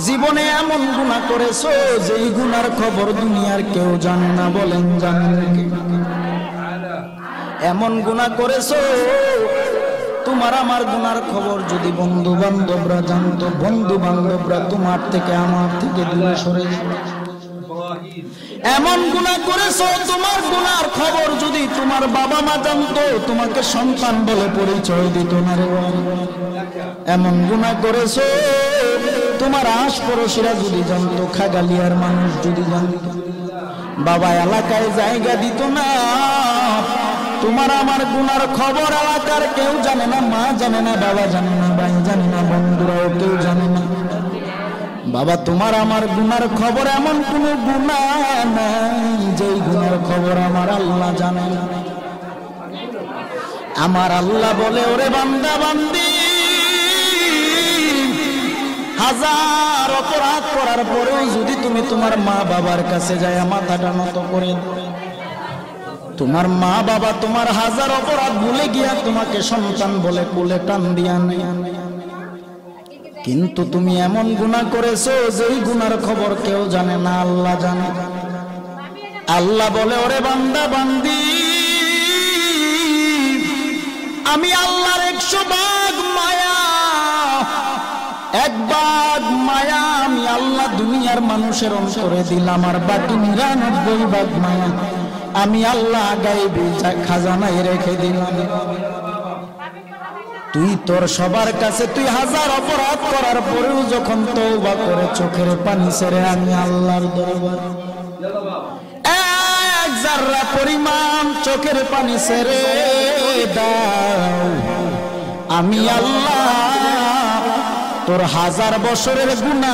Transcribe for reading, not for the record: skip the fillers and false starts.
জীবনে এমন গুনাহ করেছো যেই গুনার খবর দুনিয়ার কেউ জানে না, বলেন জানেন কি? এমন গুনাহ করেছো তোমার আমার গুনার খবর যদি বন্ধু বান্ধবরা জানতো, বন্ধু বান্ধবরা তোমার থেকে আমার থেকে দূরে সরে যেত। এমন গুনাহ করেছো তোমার গুনার খবর যদি তোমার বাবা মা জানতো, তোমাকে সন্তান বলে পরিচয় দিত না রে। এমন গুনাহ করেছো তোমার আশপাশরা যদি জানতো, খাগালিয়ার মানুষ যদি জানতো, বাবা এলাকায় জায়গা দিত না। তোমার আমার গুনার খবর এলাকার কেউ জানে না, মা জানে না, বাবা জানে না, ভাই জানে না, বন্ধুরাও কেউ জানে না। বাবা তোমার আমার গুনার খবর এমন কোন গুনাহ নাই যেই গুনার খবর আমার আল্লাহ জানে না। আমার আল্লাহ বলে, ওরে বান্দা বান্দি, হাজার অপরাধ করার পরেও যদি তুমি তোমার মা বাবার কাছে যায় মাথাটা নত করে, তোমার মা বাবা তোমার হাজার অপরাধ ভুলে গিয়া তোমাকে সন্তান বলে কোলে টান দিয়া নেয়, কিন্তু তুমি এমন গুনাহ করেছো যেই গুনার খবর কেউ জানে না, আল্লাহ জানে। আল্লাহ বলে, ওরে বান্দা বান্দি, আমি আল্লাহর 100 ভাগ মায়া, 1 ভাগ মায়া আমি আল্লাহ দুনিয়ার মানুষের অন্তরে দিলাম, আর বাকি 99 ভাগ মায়া আমি আল্লাহ গায়েবী খাজানায় রেখে দিলাম। তুই তোর সবার কাছে তুই হাজার অপরাধ করার পরেও যখন তওবা করে চোখের পানি ছেড়ে আমি আল্লাহর দরবারে 1 জাররা পরিমাণ চোখের পানি ছেড়ে দাও, আমি আল্লাহ তোর 1000 বছরের গুনাহ